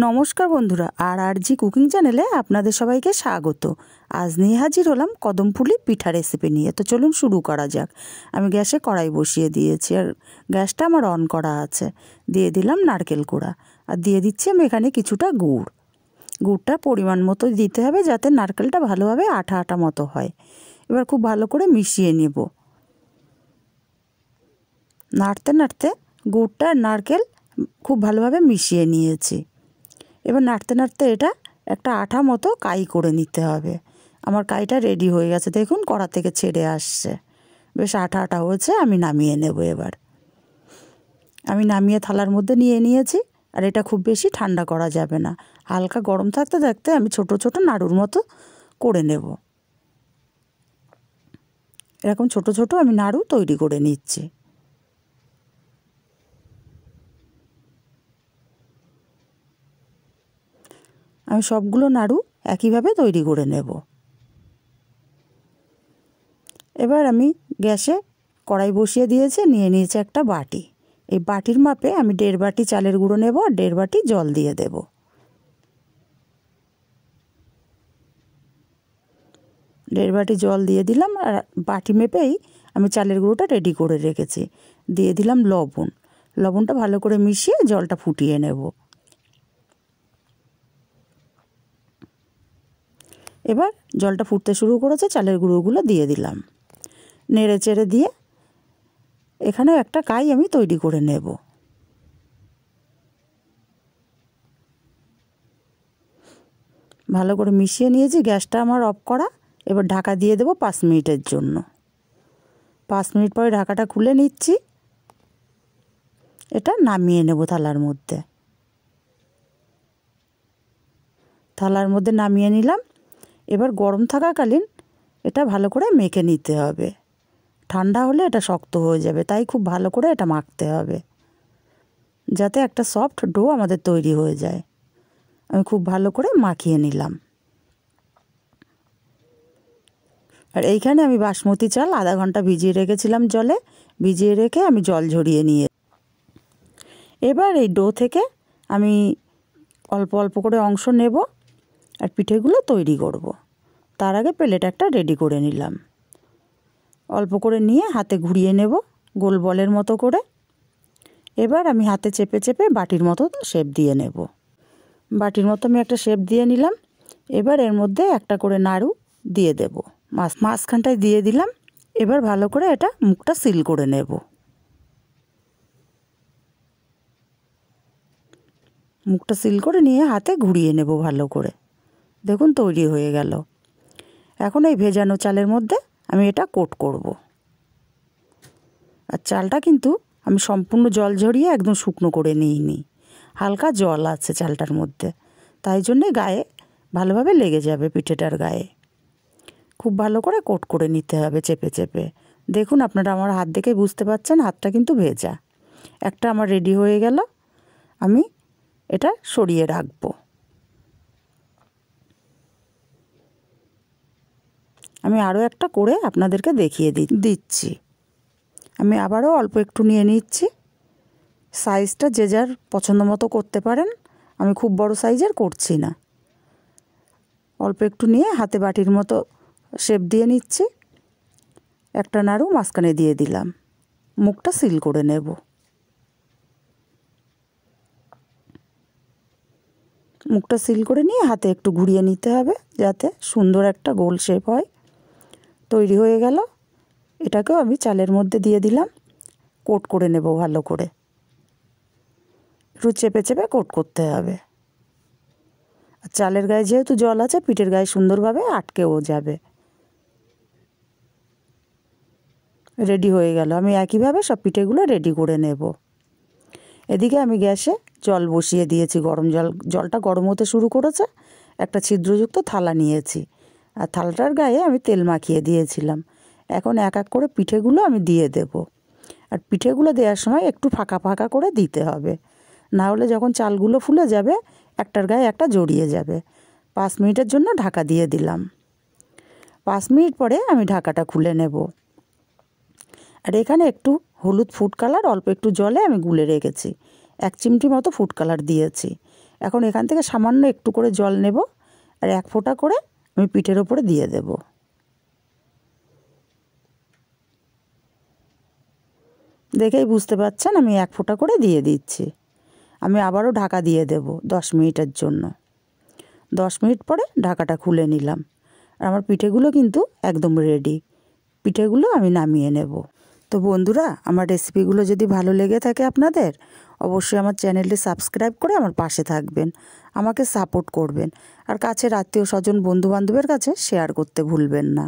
নমস্কার বন্ধুরা, আর জি কুকিং চ্যানেলে আপনাদের সবাইকে স্বাগত। আজ নিয়ে হাজির হলাম কদমফুলি পিঠা রেসিপি নিয়ে। তো চলুন শুরু করা যাক। আমি গ্যাসে কড়াই বসিয়ে দিয়েছি আর গ্যাসটা আমার অন করা আছে। দিয়ে দিলাম নারকেল কোড়া আর দিয়ে দিচ্ছি আমি এখানে কিছুটা গুড়। গুড়টা পরিমাণ মতো দিতে হবে যাতে নারকেলটা ভালোভাবে আঠা আঠা মতো হয়। এবার খুব ভালো করে মিশিয়ে নেব। নাড়তে নাড়তে গুড়টা আর নারকেল খুব ভালোভাবে মিশিয়ে নিয়েছি। এবার নাড়তে নাড়তে এটা একটা আঠা মতো কাই করে নিতে হবে। আমার কাইটা রেডি হয়ে গেছে, দেখুন কড়া থেকে ছেড়ে আসছে, বেশ আঠা আঠা হয়েছে। আমি নামিয়ে নেব। এবার আমি নামিয়ে থালার মধ্যে নিয়ে নিয়েছি। আর এটা খুব বেশি ঠান্ডা করা যাবে না, হালকা গরম থাকতে থাকতে আমি ছোট ছোট নাড়ুর মতো করে নেব। এরকম ছোট ছোট আমি নাড়ু তৈরি করে নিচ্ছি। আমি সবগুলো নাড়ু একইভাবে তৈরি করে নেব। এবার আমি গ্যাসে কড়াই বসিয়ে দিয়েছি, নিয়ে নিয়েছি একটা বাটি। এই বাটির মাপে আমি 1.5 বাটি চালের গুঁড়ো নেব আর 1.5 বাটি জল দিয়ে দেব। দেড় বাটি জল দিয়ে দিলাম আর বাটি মেপেই আমি চালের গুঁড়োটা রেডি করে রেখেছি। দিয়ে দিলাম লবণ। লবণটা ভালো করে মিশিয়ে জলটা ফুটিয়ে নেব। এবার জলটা ফুটতে শুরু করেছে, চালের গুঁড়োগুলো দিয়ে দিলাম। নেড়ে চেড়ে দিয়ে এখানে একটা কাই আমি তৈরি করে নেব। ভালো করে মিশিয়ে নিয়েছি, গ্যাসটা আমার অফ করা। এবার ঢাকা দিয়ে দেব 5 মিনিটের জন্য। 5 মিনিট পরে ঢাকাটা খুলে নিচ্ছি। এটা নামিয়ে নেব থালার মধ্যে। থালার মধ্যে নামিয়ে নিলাম। এবার গরম থাকাকালীন এটা ভালো করে মেখে নিতে হবে। ঠান্ডা হলে এটা শক্ত হয়ে যাবে, তাই খুব ভালো করে এটা মাখতে হবে যাতে একটা সফট ডো আমাদের তৈরি হয়ে যায়। আমি খুব ভালো করে মাখিয়ে নিলাম। আর এইখানে আমি বাসমতি চাল আধা ঘন্টা ভিজিয়ে রেখেছিলাম জলে। ভিজিয়ে রেখে আমি জল ঝরিয়ে নিয়ে এবার এই ডো থেকে আমি অল্প অল্প করে অংশ নেব আর পিঠেগুলো তৈরি করব। তার আগে প্লেট একটা রেডি করে নিলাম। অল্প করে নিয়ে হাতে ঘুরিয়ে নেব গোল বলের মতো করে। এবার আমি হাতে চেপে চেপে বাটির মতো শেপ দিয়ে নেব। বাটির মতো আমি একটা শেপ দিয়ে নিলাম। এবার এর মধ্যে একটা করে নাড়ু দিয়ে দেব। মাঝখানটায় দিয়ে দিলাম। এবার ভালো করে এটা মুখটা সিল করে নেব। মুখটা সিল করে নিয়ে হাতে ঘুরিয়ে নেব ভালো করে। দেখুন তৈরি হয়ে গেল। এখন এই ভেজানো চালের মধ্যে আমি এটা কোট করব। আর চালটা কিন্তু আমি সম্পূর্ণ জল ঝরিয়ে একদম শুকনো করে নিইনি, হালকা জল আছে চালটার মধ্যে, তাই জন্যে গায়ে ভালোভাবে লেগে যাবে পিঠেটার গায়ে। খুব ভালো করে কোট করে নিতে হবে চেপে চেপে। দেখুন আপনারা আমার হাত দেখে বুঝতে পারছেন হাতটা কিন্তু ভেজা। একটা আমার রেডি হয়ে গেল। আমি এটা সরিয়ে রাখবো। আমি আরও একটা করে আপনাদেরকে দেখিয়ে দিচ্ছি। আমি আবারও অল্প একটু নিয়ে নিচ্ছি। সাইজটা যে যার পছন্দ মতো করতে পারেন। আমি খুব বড় সাইজের করছি না, অল্প একটু নিয়ে হাতে বাটির মতো শেপ দিয়ে নিচ্ছি। একটা নাড়ু মাঝখানে দিয়ে দিলাম। মুখটা সিল করে নেব। মুখটা সিল করে নিয়ে হাতে একটু ঘুরিয়ে নিতে হবে যাতে সুন্দর একটা গোল শেপ হয়। তৈরি হয়ে গেল। এটাকেও আমি চালের মধ্যে দিয়ে দিলাম। কোট করে নেব ভালো করে। একটু চেপে চেপে কোট করতে হবে। আর চালের গায়ে যেহেতু জল আছে, পিঠের গায়ে সুন্দরভাবে আটকেও যাবে। রেডি হয়ে গেল। আমি একইভাবে সব পিঠেগুলো রেডি করে নেব। এদিকে আমি গ্যাসে জল বসিয়ে দিয়েছি, গরম জলটা গরম হতে শুরু করেছে। একটা ছিদ্রযুক্ত থালা নিয়েছি আর থালাটার গায়ে আমি তেল মাখিয়ে দিয়েছিলাম। এখন এক এক করে পিঠেগুলো আমি দিয়ে দেব। আর পিঠেগুলো দেওয়ার সময় একটু ফাঁকা ফাঁকা করে দিতে হবে, না হলে যখন চালগুলো ফুলে যাবে একটার গায়ে একটা জড়িয়ে যাবে। 5 মিনিটের জন্য ঢাকা দিয়ে দিলাম। 5 মিনিট পরে আমি ঢাকাটা খুলে নেব। আর এখানে একটু হলুদ ফুড কালার অল্প একটু জলে আমি গুলে রেখেছি। 1 চিমটি মতো ফুড কালার দিয়েছি। এখন এখান থেকে সামান্য একটু করে জল নেব, আর 1 ফোঁটা করে আমি পিঠের ওপরে দিয়ে দেব। দেখেই বুঝতে পারছেন আমি 1 ফোঁটা করে দিয়ে দিচ্ছি। আমি আবারও ঢাকা দিয়ে দেব 10 মিনিটের জন্য। 10 মিনিট পরে ঢাকাটা খুলে নিলাম, আর আমার পিঠেগুলো কিন্তু একদম রেডি। পিঠেগুলো আমি নামিয়ে নেব। তো বন্ধুরা, আমার রেসিপিগুলো যদি ভালো লেগে থাকে আপনাদের, অবশ্যই আমার চ্যানেলটি সাবস্ক্রাইব করে আমার পাশে থাকবেন, আমাকে সাপোর্ট করবেন, আর কাছের আত্মীয় স্বজন বন্ধুবান্ধবের কাছে শেয়ার করতে ভুলবেন না।